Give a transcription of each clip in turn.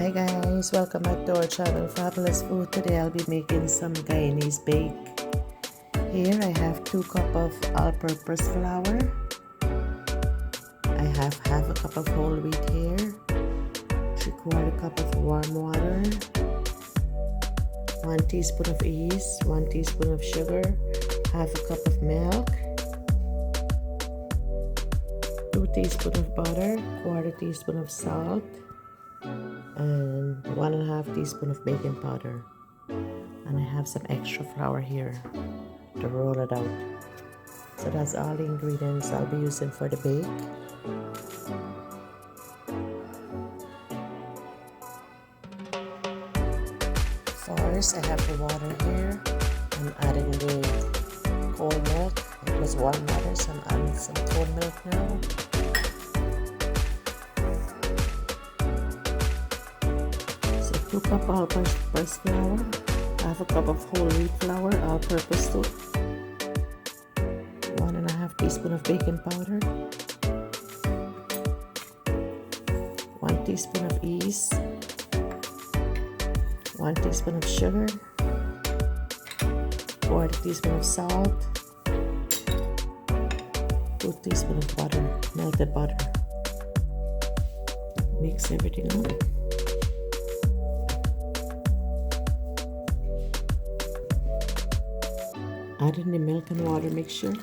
Hi guys, welcome back to our channel Fabulous Food. Today I'll be making some Guyanese bake. Here I have 2 cups of all-purpose flour. I have half a cup of whole wheat here, 3/4 cup of warm water, 1 teaspoon of yeast, 1 teaspoon of sugar, half a cup of milk, 2 teaspoons of butter, 1/4 teaspoon of salt, and 1.5 teaspoon of baking powder. And I have some extra flour here to roll it out. So that's all the ingredients I'll be using for the bake. First, I have the water here. I'm adding the cold milk. It was warm water, so I'm adding some cold milk now. So 2 cups all-purpose flour, half a cup of whole wheat flour, all-purpose too, 1.5 teaspoon of baking powder, 1 teaspoon of yeast, 1 teaspoon of sugar, 1/4 teaspoon of salt, 2 teaspoons of butter, melted butter. Mix everything up. Add in the milk and water mixture.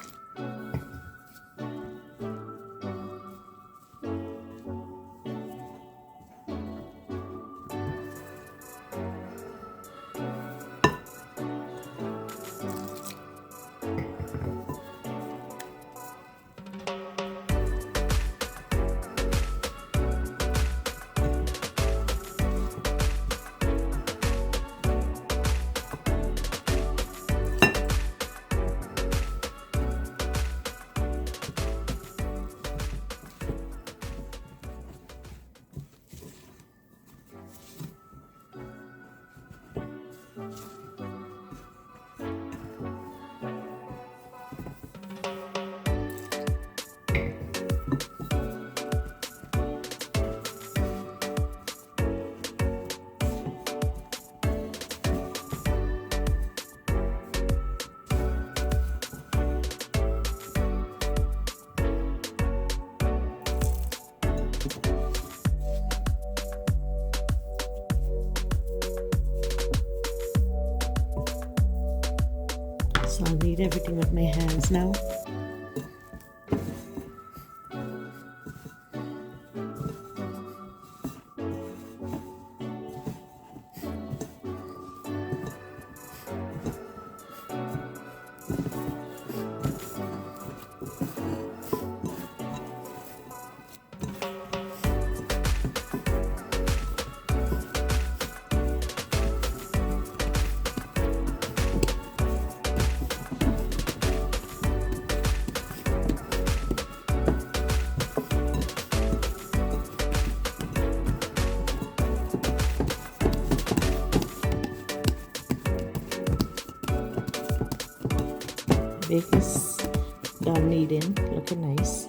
So I'll knead everything with my hands now. Bake is done kneading, looking nice.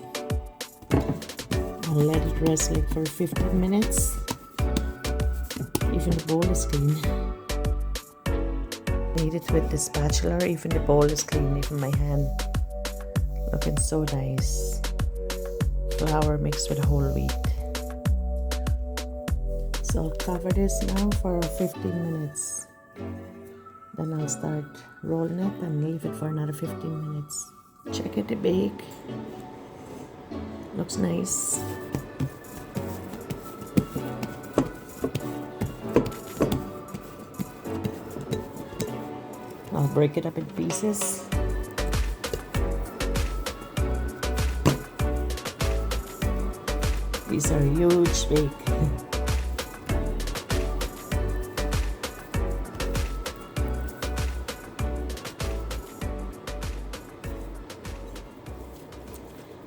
I'll let it rest like for 15 minutes. Even the bowl is clean. Knead it with the spatula, even the bowl is clean, even my hand. Looking so nice. Flour mixed with whole wheat. So I'll cover this now for 15 minutes. Then I'll start rolling it and leave it for another 15 minutes. Check it, the bake. Looks nice. I'll break it up in pieces. These are huge bake.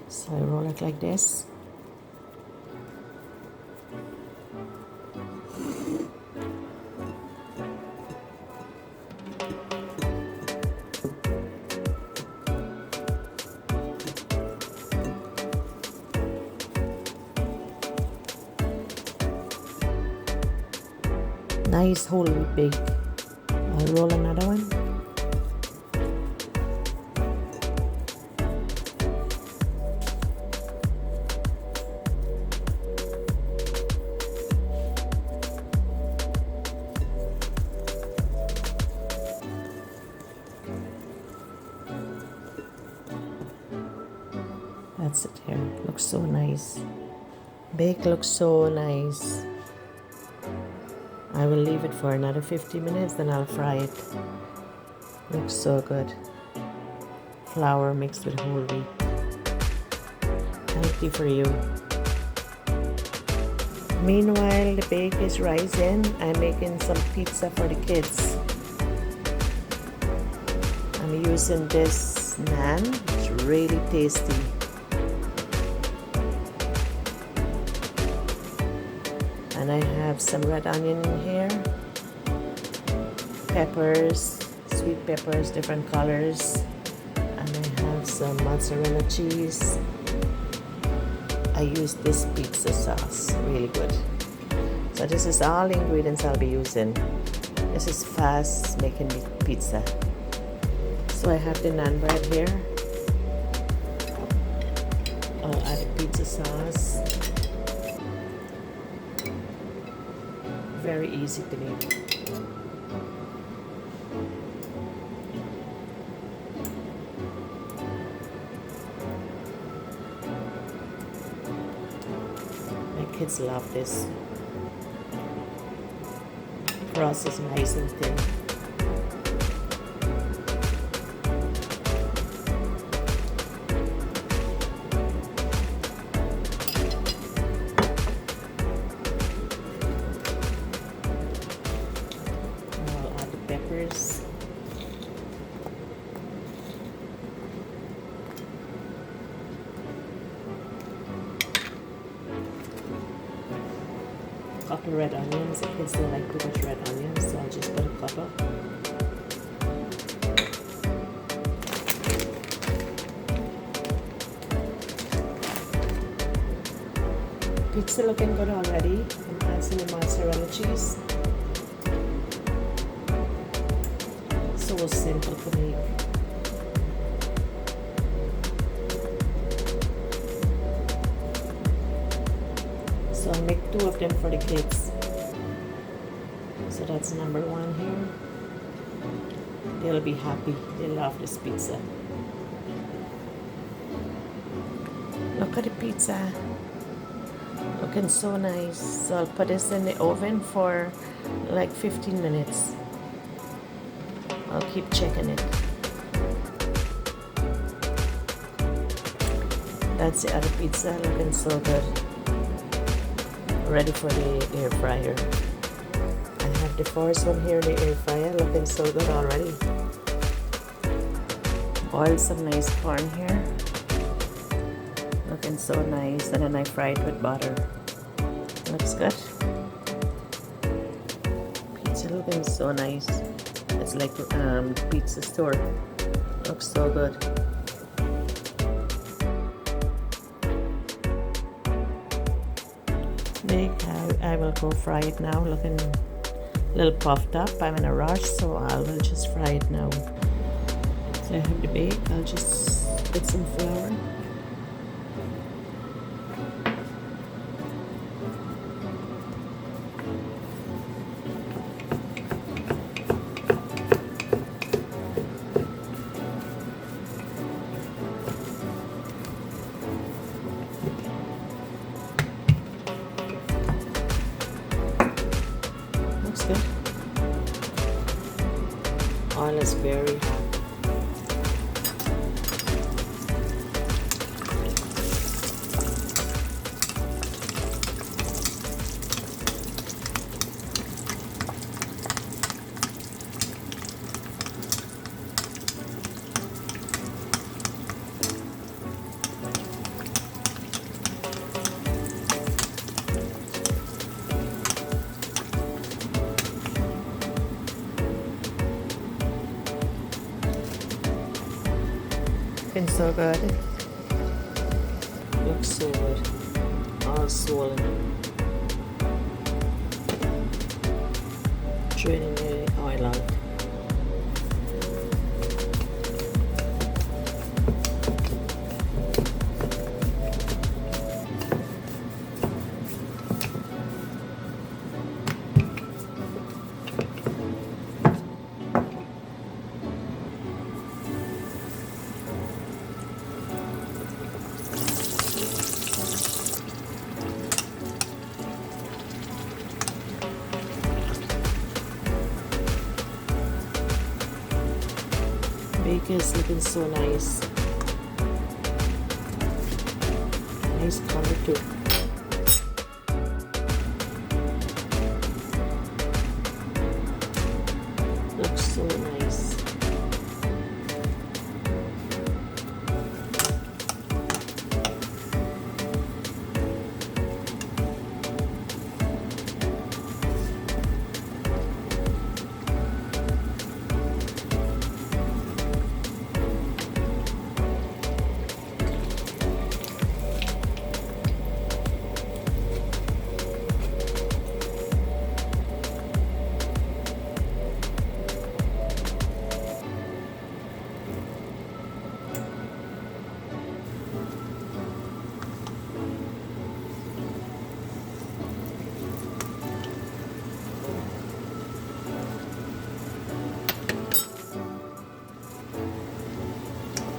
So I roll it like this. Nice whole wheat bake. I'll roll another one. That's it here. Looks so nice. Bake looks so nice. I will leave it for another 50 minutes, then I'll fry it. Looks so good. Flour mixed with whole wheat. Healthy for you. Meanwhile, the bake is rising. I'm making some pizza for the kids. I'm using this naan. It's really tasty. And I have some red onion in here, peppers, sweet peppers, different colors, and I have some mozzarella cheese. I use this pizza sauce, really good. So this is all the ingredients I'll be using. This is fast making pizza. So I have the naan bread here. I'll add the pizza sauce. Very easy to make. My kids love this. Crust is nice and thin. Peppers. Couple red onions. The kids don't like too much red onions, so I'll just put a couple. Pizza looking good already. I'm adding the mozzarella cheese. So simple to make. So I'll make 2 of them for the kids. So that's number 1 here. They'll be happy. They love this pizza. Look at the pizza. Looking so nice. So I'll put this in the oven for like 15 minutes. I'll keep checking it. That's the other pizza, looking so good. Ready for the air fryer. I have the first one here in the air fryer, looking so good already. Boiled some nice corn here. Looking so nice, and then I fry it with butter. Looks good. Pizza looking so nice. It's like pizza store. Looks so good. I will go fry it now. Looking a little puffed up. I'm in a rush, so I will just fry it now. So I have the bake. I'll just put some flour. Good. Oil is very hot. Looking so good. Looks so good. All swollen. Draining the oil out. Bacon is looking so nice. Nice color too. Looks so nice.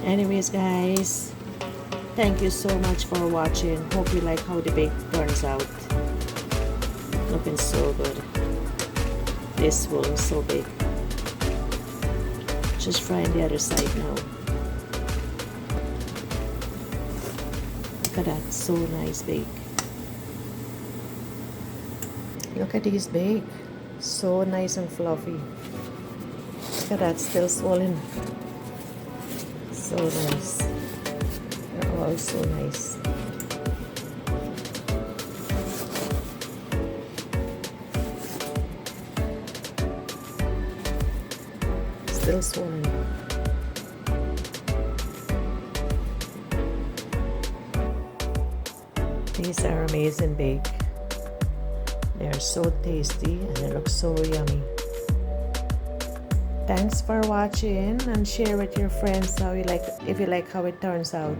Anyways guys, thank you so much for watching. Hope you like how the bake turns out. Looking so good. This will is so big. Just frying the other side now. Look at that, so nice bake. Look at these bake, so nice and fluffy. Look at that, still swollen. So nice. They're all so nice. Still swollen. These are amazing bake. They are so tasty and they look so yummy. Thanks for watching and share with your friends how you like if you like how it turns out.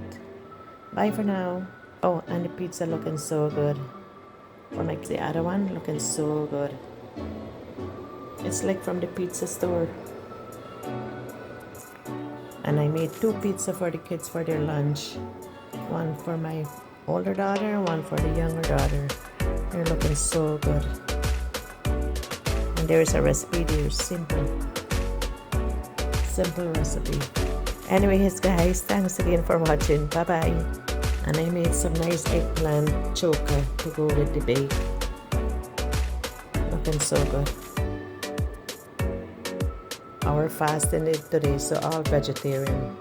Bye for now. Oh, and the pizza looking so good. Or like the other one looking so good. It's like from the pizza store. And I made 2 pizza for the kids for their lunch. One for my older daughter, one for the younger daughter. They're looking so good. And there's a recipe there, simple recipe. Anyways guys, thanks again for watching. Bye bye. And I made some nice eggplant choker to go with the bake. Looking so good. Our fasting today, so all vegetarian.